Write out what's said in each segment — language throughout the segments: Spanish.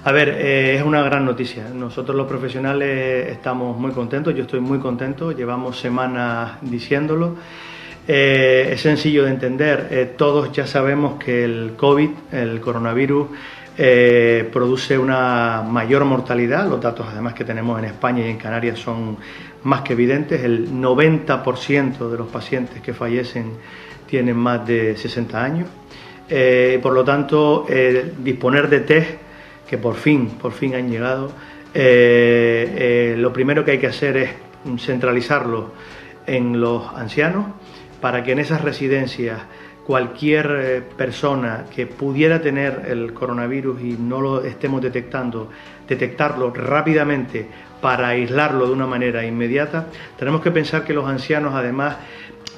A ver, es una gran noticia. Nosotros los profesionales estamos muy contentos, yo estoy muy contento, llevamos semanas diciéndolo. Es sencillo de entender, todos ya sabemos que el COVID, el coronavirus, produce una mayor mortalidad. Los datos además que tenemos en España y en Canarias son más que evidentes. El 90% de los pacientes que fallecen tienen más de 60 años. Por lo tanto, disponer de test que por fin han llegado, lo primero que hay que hacer es centralizarlo en los ancianos, para que en esas residencias cualquier persona que pudiera tener el coronavirus y no lo estemos detectarlo rápidamente para aislarlo de una manera inmediata. Tenemos que pensar que los ancianos, además,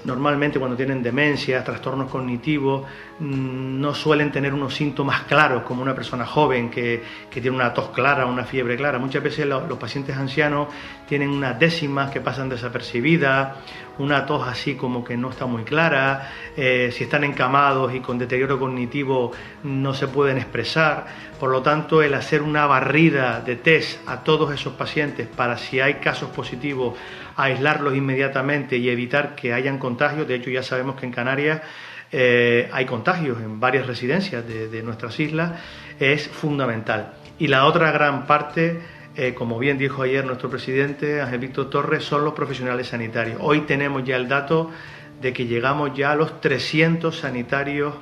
normalmente cuando tienen demencias, trastornos cognitivos, no suelen tener unos síntomas claros como una persona joven que tiene una tos clara, una fiebre clara. Muchas veces los pacientes ancianos tienen unas décimas que pasan desapercibidas, una tos así como que no está muy clara, si están encamados y con deterioro cognitivo no se pueden expresar. Por lo tanto, el hacer una barrida de test a todos esos pacientes para, si hay casos positivos, aislarlos inmediatamente y evitar que hayan contagios. De hecho, ya sabemos que en Canarias hay contagios en varias residencias de nuestras islas, es fundamental. Y la otra gran parte, como bien dijo ayer nuestro presidente Ángel Víctor Torres, son los profesionales sanitarios. Hoy tenemos ya el dato de que llegamos ya a los 300 sanitarios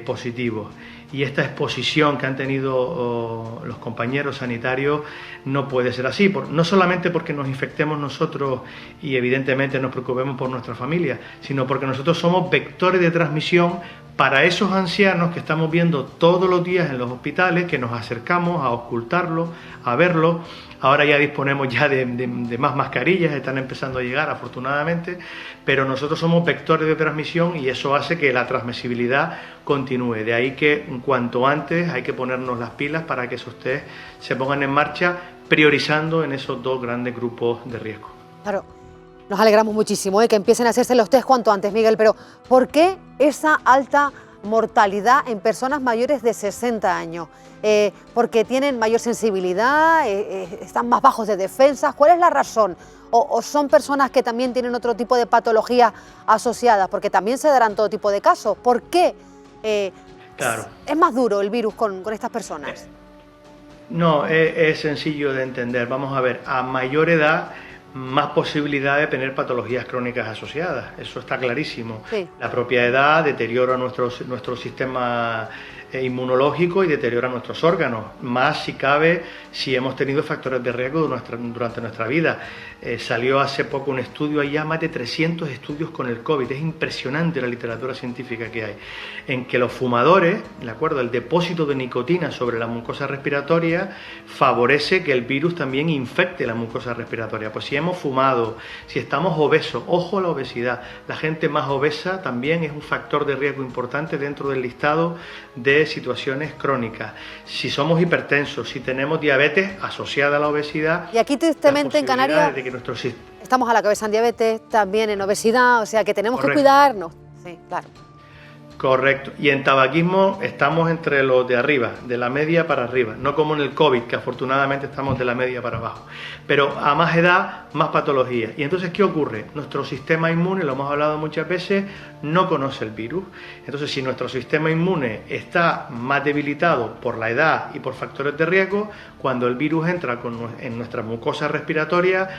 positivos. Y esta exposición que han tenido los compañeros sanitarios no puede ser así, no solamente porque nos infectemos nosotros y evidentemente nos preocupemos por nuestra familia, sino porque nosotros somos vectores de transmisión para esos ancianos que estamos viendo todos los días en los hospitales, que nos acercamos a ocultarlos, a verlos. Ahora ya disponemos ya de más mascarillas, están empezando a llegar afortunadamente, pero nosotros somos vectores de transmisión y eso hace que la transmisibilidad continúe. De ahí que cuanto antes hay que ponernos las pilas para que esos test se pongan en marcha, priorizando en esos dos grandes grupos de riesgo. Claro, nos alegramos muchísimo que empiecen a hacerse los test cuanto antes, Miguel, pero ¿por qué esa alta mortalidad en personas mayores de 60 años? ¿Porque tienen mayor sensibilidad? ¿Están más bajos de defensas? ¿Cuál es la razón? ¿O son personas que también tienen otro tipo de patologías asociadas? Porque también se darán todo tipo de casos. ¿Por qué claro, es más duro el virus con estas personas? No, es sencillo de entender. Vamos a ver, a mayor edad, más posibilidad de tener patologías crónicas asociadas, eso está clarísimo. Sí. La propia edad deteriora nuestro sistema inmunológico y deteriora nuestros órganos, más si cabe si hemos tenido factores de riesgo durante nuestra vida. Salió hace poco un estudio, hay ya más de 300 estudios con el COVID, es impresionante la literatura científica que hay, en que los fumadores, ¿de acuerdo?, el depósito de nicotina sobre la mucosa respiratoria favorece que el virus también infecte la mucosa respiratoria. Pues si hemos fumado, si estamos obesos, ojo a la obesidad, la gente más obesa también es un factor de riesgo importante dentro del listado de situaciones crónicas. Si somos hipertensos, si tenemos diabetes asociada a la obesidad. Y aquí tristemente en Canarias estamos a la cabeza en diabetes, también en obesidad, o sea que tenemos que cuidarnos. Sí, claro. Correcto. Y en tabaquismo estamos entre los de arriba, de la media para arriba, no como en el COVID, que afortunadamente estamos de la media para abajo. Pero a más edad, más patología. Y entonces, ¿qué ocurre? Nuestro sistema inmune, lo hemos hablado muchas veces, no conoce el virus. Entonces, si nuestro sistema inmune está más debilitado por la edad y por factores de riesgo, cuando el virus entra en nuestra mucosa respiratoria,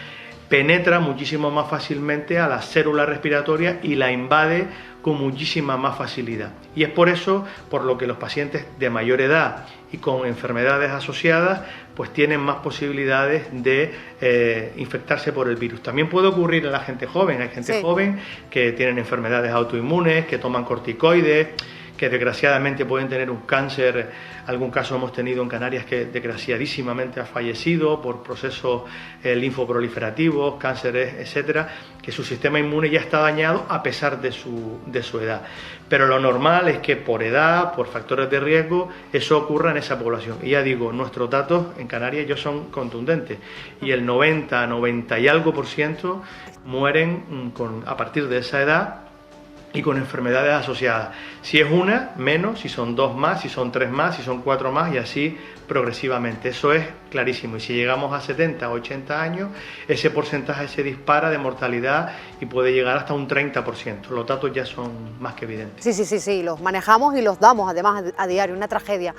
penetra muchísimo más fácilmente a la célula respiratoria y la invade con muchísima más facilidad. Y es por eso por lo que los pacientes de mayor edad y con enfermedades asociadas pues tienen más posibilidades de infectarse por el virus. También puede ocurrir en la gente joven, hay gente joven que tienen enfermedades autoinmunes, que toman corticoides, que desgraciadamente pueden tener un cáncer. Algún caso hemos tenido en Canarias que desgraciadísimamente ha fallecido por procesos linfoproliferativos, cánceres, etcétera, que su sistema inmune ya está dañado a pesar de su edad. Pero lo normal es que por edad, por factores de riesgo, eso ocurra en esa población. Y ya digo, nuestros datos en Canarias ya son contundentes y el 90 y algo % mueren a partir de esa edad y con enfermedades asociadas. Si es una, menos; si son 2 más; si son 3 más; si son 4 más, y así progresivamente. Eso es clarísimo. Y si llegamos a 70 o 80 años, ese porcentaje se dispara de mortalidad y puede llegar hasta un 30%. Los datos ya son más que evidentes. Sí, los manejamos y los damos además a diario, una tragedia.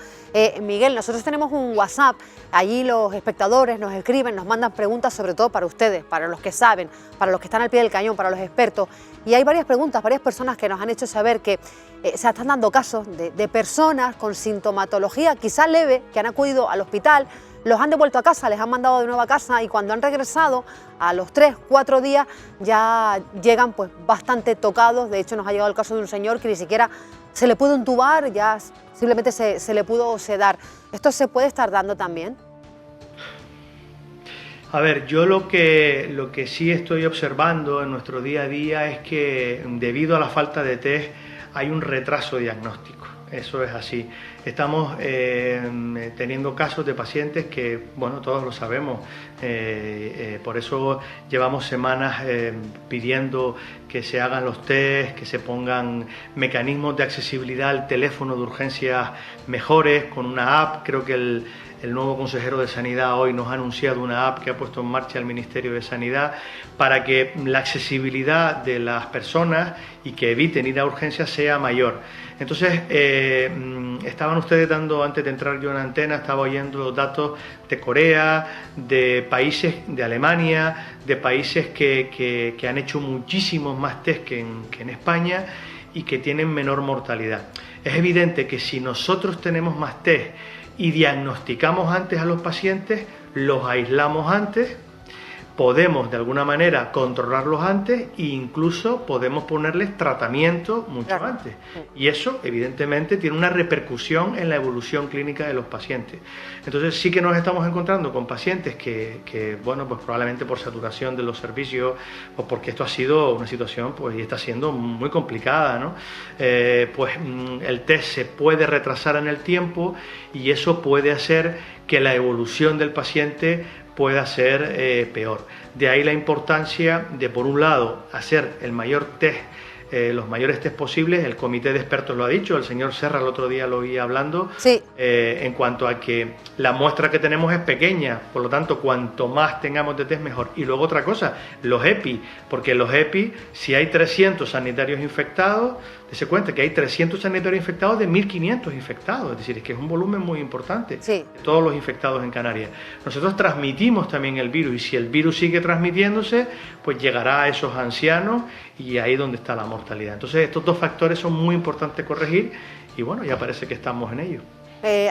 Miguel, nosotros tenemos un WhatsApp, allí los espectadores nos escriben, nos mandan preguntas, sobre todo para ustedes, para los que saben, para los que están al pie del cañón, para los expertos. Y hay varias preguntas, varias personas que nos han hecho saber que se están dando casos de personas con sintomatología quizá leve, que han acudido al hospital, los han devuelto a casa, les han mandado de nuevo a casa, y cuando han regresado, a los 3 o 4 días ya llegan pues bastante tocados. De hecho, nos ha llegado el caso de un señor que ni siquiera se le pudo intubar, ya simplemente se le pudo sedar. ¿Esto se puede estar dando también? A ver, yo lo que sí estoy observando en nuestro día a día es que debido a la falta de test hay un retraso diagnóstico. Eso es así. Estamos teniendo casos de pacientes que, bueno, todos lo sabemos, por eso llevamos semanas pidiendo que se hagan los test, que se pongan mecanismos de accesibilidad al teléfono de urgencias mejores, con una app. Creo que el nuevo consejero de Sanidad hoy nos ha anunciado una app que ha puesto en marcha el Ministerio de Sanidad para que la accesibilidad de las personas y que eviten ir a urgencias sea mayor. Entonces, estaban ustedes dando, antes de entrar yo en antena, estaba oyendo los datos de Corea, de países, de Alemania, de países que han hecho muchísimos más test que en España y que tienen menor mortalidad. Es evidente que si nosotros tenemos más test y diagnosticamos antes a los pacientes, los aislamos antes, podemos de alguna manera controlarlos antes e incluso podemos ponerles tratamiento mucho antes. Y eso evidentemente tiene una repercusión en la evolución clínica de los pacientes. Entonces sí que nos estamos encontrando con pacientes que bueno, pues probablemente por saturación de los servicios o porque esto ha sido una situación pues y está siendo muy complicada, ¿no? Pues el test se puede retrasar en el tiempo y eso puede hacer que la evolución del paciente pueda ser peor. De ahí la importancia de, por un lado, hacer el mayor test, los mayores test posibles. El comité de expertos lo ha dicho, el señor Serra el otro día lo oía hablando, sí. En cuanto a que la muestra que tenemos es pequeña, por lo tanto, cuanto más tengamos de test, mejor. Y luego otra cosa, los EPI, porque los EPI, si hay 300 sanitarios infectados, se cuenta que hay 300 sanitarios infectados de 1.500 infectados, es decir, es que es un volumen muy importante, sí, de todos los infectados en Canarias. Nosotros transmitimos también el virus y si el virus sigue transmitiéndose, pues llegará a esos ancianos y ahí es donde está la mortalidad. Entonces estos dos factores son muy importantes corregir y bueno, ya parece que estamos en ello.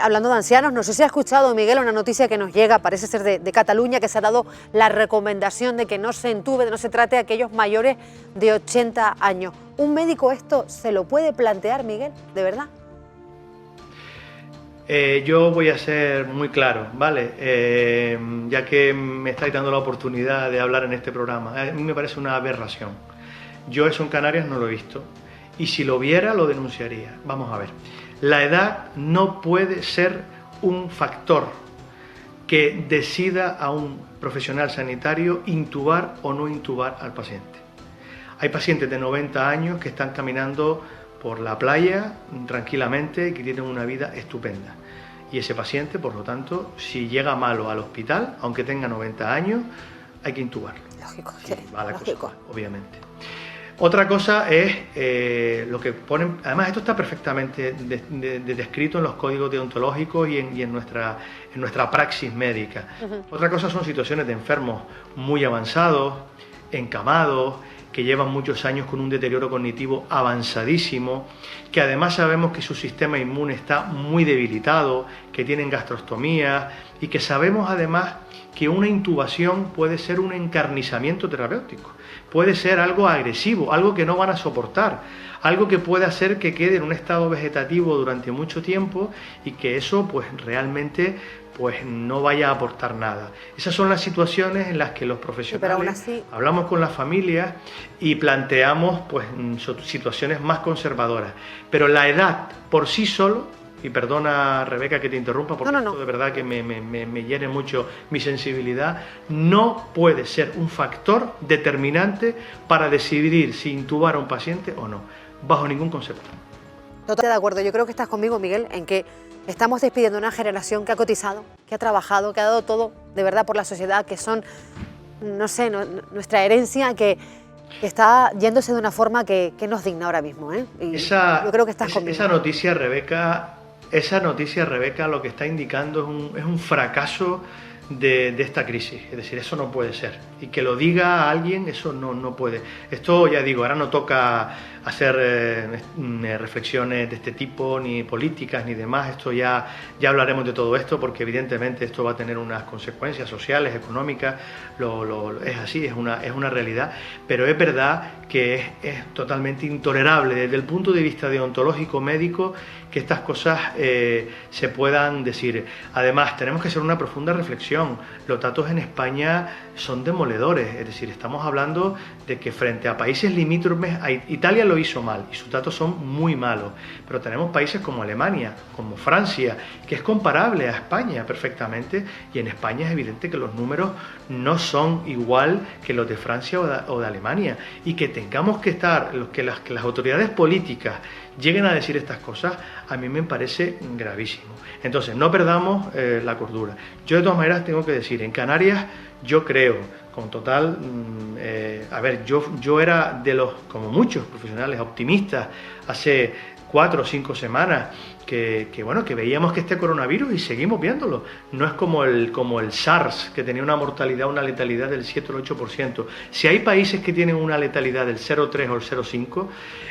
Hablando de ancianos, no sé si ha escuchado, Miguel, una noticia que nos llega, parece ser de Cataluña, que se ha dado la recomendación de que no se entube, de no se trate a aquellos mayores de 80 años. ¿Un médico esto se lo puede plantear, Miguel? ¿De verdad? Yo voy a ser muy claro, ¿vale? Ya que me estáis dando la oportunidad de hablar en este programa, a mí me parece una aberración. Yo eso en Canarias no lo he visto y si lo viera lo denunciaría. Vamos a ver. La edad no puede ser un factor que decida a un profesional sanitario intubar o no intubar al paciente. Hay pacientes de 90 años que están caminando por la playa tranquilamente y que tienen una vida estupenda. Y ese paciente, por lo tanto, si llega malo al hospital, aunque tenga 90 años, hay que intubarlo. Lógico, sí, va la cosa, obviamente. Otra cosa es lo que ponen, además esto está perfectamente descrito en los códigos deontológicos y en nuestra praxis médica. Otra cosa son situaciones de enfermos muy avanzados, encamados, que llevan muchos años con un deterioro cognitivo avanzadísimo, que además sabemos que su sistema inmune está muy debilitado, que tienen gastrostomía y que sabemos además que una intubación puede ser un encarnizamiento terapéutico, puede ser algo agresivo, algo que no van a soportar, algo que puede hacer que quede en un estado vegetativo durante mucho tiempo y que eso pues realmente pues no vaya a aportar nada. Esas son las situaciones en las que los profesionales hablamos con las familias y planteamos pues situaciones más conservadoras. Pero la edad por sí solo, y perdona Rebeca que te interrumpa porque esto de verdad que me hiere mucho mi sensibilidad, no puede ser un factor determinante para decidir si intubar a un paciente o no. bajo ningún concepto. Totalmente de acuerdo. Yo creo que estás conmigo, Miguel, en que estamos despidiendo una generación que ha cotizado, que ha trabajado, que ha dado todo de verdad por la sociedad, que son, no sé, nuestra herencia, que está yéndose de una forma que no es digna ahora mismo, ¿eh? Y yo creo que estás conmigo. Esa noticia, Rebeca, lo que está indicando es un fracaso de esta crisis. Es decir, eso no puede ser. Y que lo diga alguien, eso no puede. Esto, ya digo, ahora no toca hacer reflexiones de este tipo, ni políticas, ni demás. Esto ya hablaremos de todo esto, porque evidentemente esto va a tener unas consecuencias sociales, económicas. Es así, es una realidad. Pero es verdad que es totalmente intolerable desde el punto de vista deontológico médico que estas cosas se puedan decir. Además, tenemos que hacer una profunda reflexión. Los datos en España son demoledores, es decir, estamos hablando de que frente a países limítrofes, Italia lo hizo mal y sus datos son muy malos, pero tenemos países como Alemania, como Francia, que es comparable a España perfectamente, y en España es evidente que los números no son igual que los de Francia o de Alemania, y que tengamos que estar, que las autoridades políticas lleguen a decir estas cosas, a mí me parece gravísimo. Entonces, no perdamos la cordura. Yo de todas maneras tengo que decir, en Canarias yo creo, con total, yo era de los, como muchos profesionales, optimistas, hace 4 o 5 semanas, que veíamos que este coronavirus, y seguimos viéndolo, no es como el SARS, que tenía una mortalidad, una letalidad del 7 o el 8%. Si hay países que tienen una letalidad del 0,3 o el 0,5,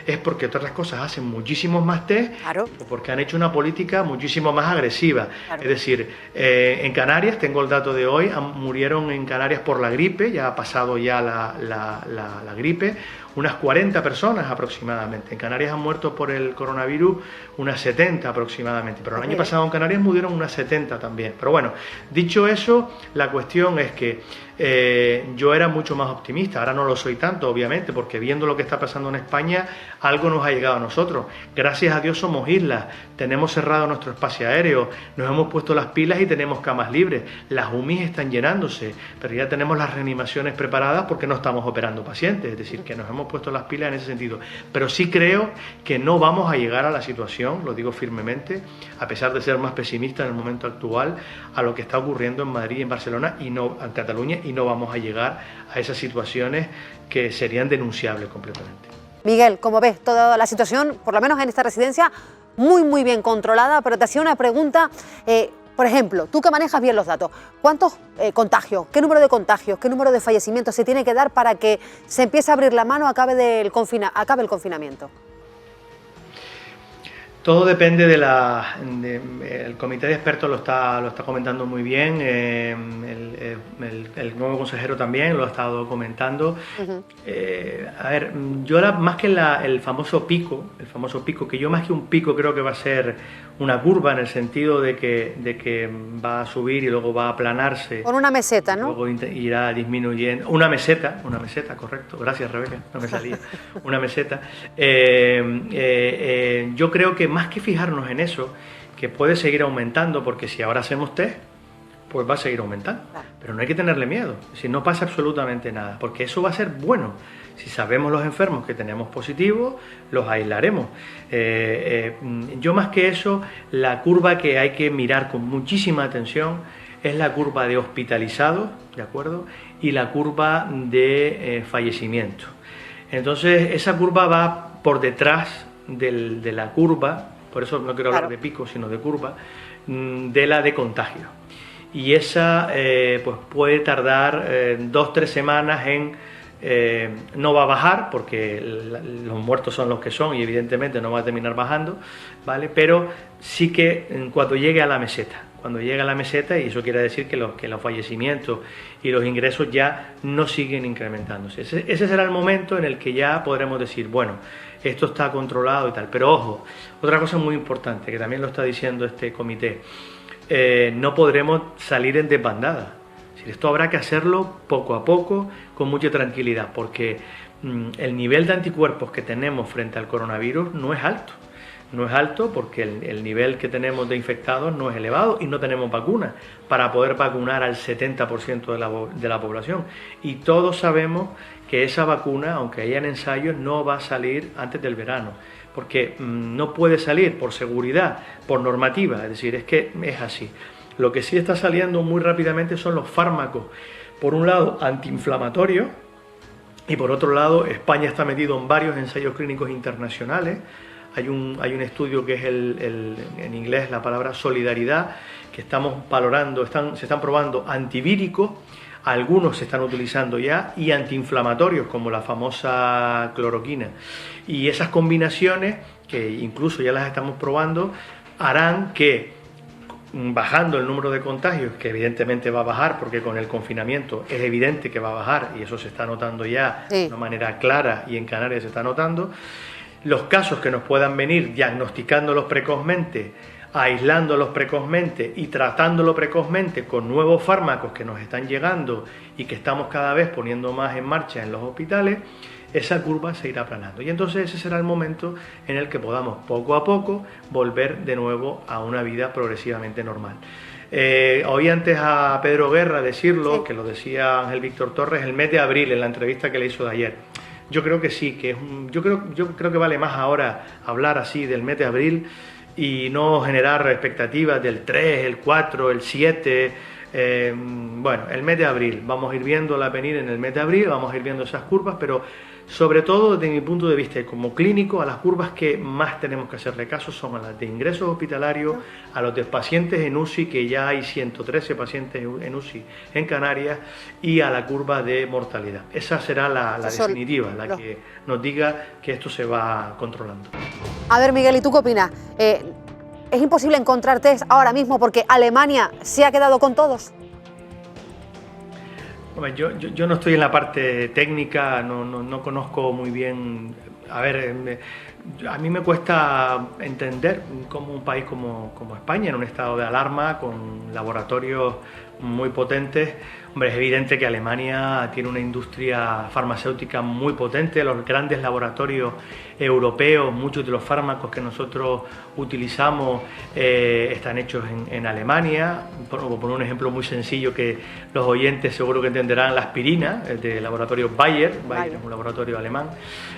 es porque otras cosas hacen muchísimos más test, claro, o porque han hecho una política muchísimo más agresiva. Claro. Es decir, en Canarias, tengo el dato de hoy, murieron en Canarias por la gripe, ya ha pasado ya la gripe, unas 40 personas aproximadamente. En Canarias han muerto por el coronavirus unas 70 aproximadamente, pero el año pasado en Canarias murieron unas 70 también. Pero bueno, dicho eso, la cuestión es que yo era mucho más optimista, ahora no lo soy tanto, obviamente, porque viendo lo que está pasando en España, algo nos ha llegado a nosotros. Gracias a Dios somos islas, tenemos cerrado nuestro espacio aéreo, nos hemos puesto las pilas y tenemos camas libres, las UMIs están llenándose, pero ya tenemos las reanimaciones preparadas porque no estamos operando pacientes, es decir, que nos hemos puesto las pilas en ese sentido. Pero sí creo que no vamos a llegar a la situación, lo digo firmemente, a pesar de ser más pesimista en el momento actual, a lo que está ocurriendo en Madrid y en Barcelona y no en Cataluña, y no vamos a llegar a esas situaciones que serían denunciables completamente. Miguel, como ves, toda la situación, por lo menos en esta residencia, muy bien controlada, pero te hacía una pregunta, por ejemplo, tú que manejas bien los datos, ¿cuántos contagios, qué número de contagios, qué número de fallecimientos se tiene que dar para que se empiece a abrir la mano, acabe el confinamiento? Todo depende el comité de expertos lo está comentando muy bien, el nuevo consejero también lo ha estado comentando. Yo ahora más que el famoso pico, que yo más que un pico creo que va a ser una curva, en el sentido de que va a subir y luego va a aplanarse. Con una meseta, ¿no? Luego irá disminuyendo. Una meseta, correcto. Gracias, Rebeca, no me salía. Una meseta. Yo creo que más que fijarnos en eso, que puede seguir aumentando, porque si ahora hacemos test, pues va a seguir aumentando. Pero no hay que tenerle miedo, si no pasa absolutamente nada, porque eso va a ser bueno. Si sabemos los enfermos que tenemos positivos, los aislaremos. Yo más que eso, la curva que hay que mirar con muchísima atención es la curva de hospitalizados, ¿de acuerdo? Y la curva de fallecimiento. Entonces, esa curva va por detrás de la curva, por eso no quiero hablar de pico, sino de curva, de la de contagio. Y esa pues puede tardar 2-3 semanas no va a bajar, porque los muertos son los que son y evidentemente no va a terminar bajando, ¿vale? Pero sí que cuando llegue a la meseta, y eso quiere decir que los fallecimientos y los ingresos ya no siguen incrementándose. Ese será el momento en el que ya podremos decir, bueno, esto está controlado y tal. Pero ojo, otra cosa muy importante, que también lo está diciendo este comité, no podremos salir en desbandada. Esto habrá que hacerlo poco a poco, con mucha tranquilidad, porque el nivel de anticuerpos que tenemos frente al coronavirus no es alto. No es alto porque el nivel que tenemos de infectados no es elevado y no tenemos vacunas para poder vacunar al 70% de la población. Y todos sabemos que esa vacuna, aunque hayan ensayos, no va a salir antes del verano, porque no puede salir por seguridad, por normativa, es decir, es que es así. Lo que sí está saliendo muy rápidamente son los fármacos, por un lado antiinflamatorios, y por otro lado España está metido en varios ensayos clínicos internacionales. Hay un estudio que es en inglés la palabra solidaridad, que estamos valorando, se están probando antivíricos, algunos se están utilizando ya, y antiinflamatorios como la famosa cloroquina. Y esas combinaciones, que incluso ya las estamos probando, harán que, bajando el número de contagios, que evidentemente va a bajar porque con el confinamiento es evidente que va a bajar y eso se está notando ya de una manera clara y en Canarias se está notando, los casos que nos puedan venir diagnosticándolos precozmente, aislándolos precozmente y tratándolo precozmente con nuevos fármacos que nos están llegando y que estamos cada vez poniendo más en marcha en los hospitales, esa curva se irá aplanando. Y entonces ese será el momento en el que podamos poco a poco volver de nuevo a una vida progresivamente normal. Oí antes a Pedro Guerra decirlo, que lo decía Ángel Víctor Torres, el mes de abril en la entrevista que le hizo de ayer. Yo creo que sí, yo creo que vale más ahora hablar así del mes de abril y no generar expectativas del 3, el 4, el 7... bueno, el mes de abril, vamos a ir viéndola venir en el mes de abril, vamos a ir viendo esas curvas, pero sobre todo desde mi punto de vista como clínico, a las curvas que más tenemos que hacerle caso son a las de ingresos hospitalarios, a los de pacientes en UCI, que ya hay 113 pacientes en UCI en Canarias, y a la curva de mortalidad. Esa será la definitiva, la que nos diga que esto se va controlando. A ver, Miguel, ¿y tú qué opinas? ¿Es imposible encontrar test ahora mismo porque Alemania se ha quedado con todos? Yo no estoy en la parte técnica, no conozco muy bien. A ver, a mí me cuesta entender cómo un país como España, en un estado de alarma, con laboratorios muy potentes. Hombre, es evidente que Alemania tiene una industria farmacéutica muy potente, los grandes laboratorios europeos, muchos de los fármacos que nosotros utilizamos están hechos en Alemania. Por un ejemplo muy sencillo que los oyentes seguro que entenderán, la aspirina, del laboratorio Bayer es un laboratorio alemán,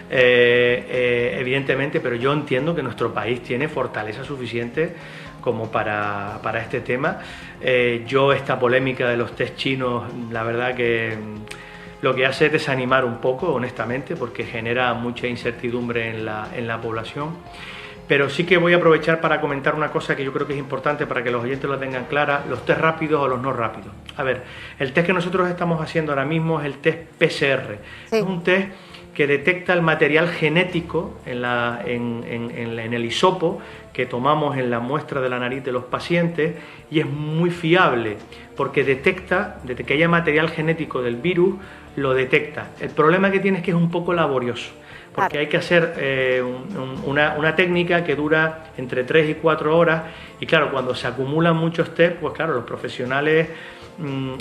evidentemente, pero yo entiendo que nuestro país tiene fortaleza suficiente como para este tema. Yo esta polémica de los test chinos, la verdad que lo que hace es desanimar un poco, honestamente, porque genera mucha incertidumbre en la población. Pero sí que voy a aprovechar para comentar una cosa que yo creo que es importante para que los oyentes lo tengan clara: los test rápidos o los no rápidos. A ver, el test que nosotros estamos haciendo ahora mismo es el test PCR. Sí. Es un test que detecta el material genético en el hisopo que tomamos en la muestra de la nariz de los pacientes, y es muy fiable porque detecta, desde que haya material genético del virus, lo detecta. El problema que tiene es que es un poco laborioso, porque hay que hacer una técnica que dura entre 3 y 4 horas, y claro, cuando se acumulan muchos test, pues claro, los profesionales...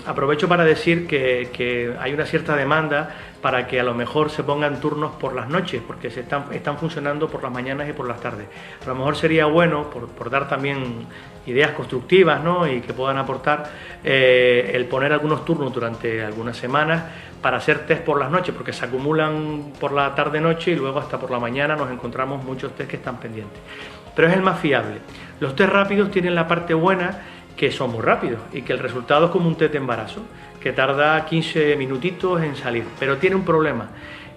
aprovecho para decir que hay una cierta demanda para que a lo mejor se pongan turnos por las noches, porque están funcionando por las mañanas y por las tardes. A lo mejor sería bueno, por dar también ideas constructivas, ¿no?, y que puedan aportar, el poner algunos turnos durante algunas semanas para hacer test por las noches, porque se acumulan por la tarde-noche y luego hasta por la mañana nos encontramos muchos test que están pendientes. Pero es el más fiable. Los test rápidos tienen la parte buena, que son muy rápidos y que el resultado es como un test de embarazo, que tarda 15 minutitos en salir, pero tiene un problema,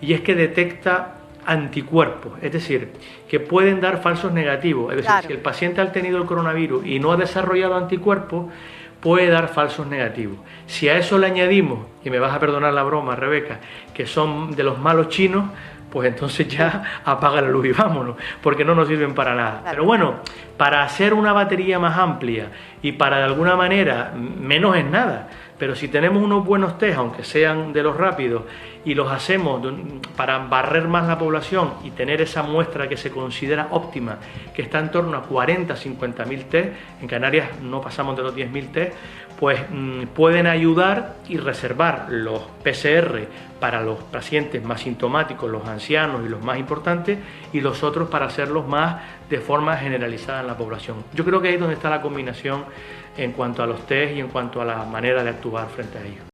y es que detecta anticuerpos, es decir, que pueden dar falsos negativos. Es decir, claro, si el paciente ha tenido el coronavirus y no ha desarrollado anticuerpos, puede dar falsos negativos. Si a eso le añadimos, y me vas a perdonar la broma, Rebeca, que son de los malos chinos, pues entonces ya apaga la luz y vámonos, porque no nos sirven para nada. Claro. Pero bueno, para hacer una batería más amplia y para de alguna manera, menos es nada, pero si tenemos unos buenos test, aunque sean de los rápidos, y los hacemos para barrer más la población y tener esa muestra que se considera óptima, que está en torno a 40-50.000 test, en Canarias no pasamos de los 10.000 test, pues pueden ayudar y reservar los PCR para los pacientes más sintomáticos, los ancianos y los más importantes, y los otros para hacerlos más de forma generalizada en la población. Yo creo que ahí es donde está la combinación en cuanto a los test y en cuanto a la manera de actuar frente a ellos.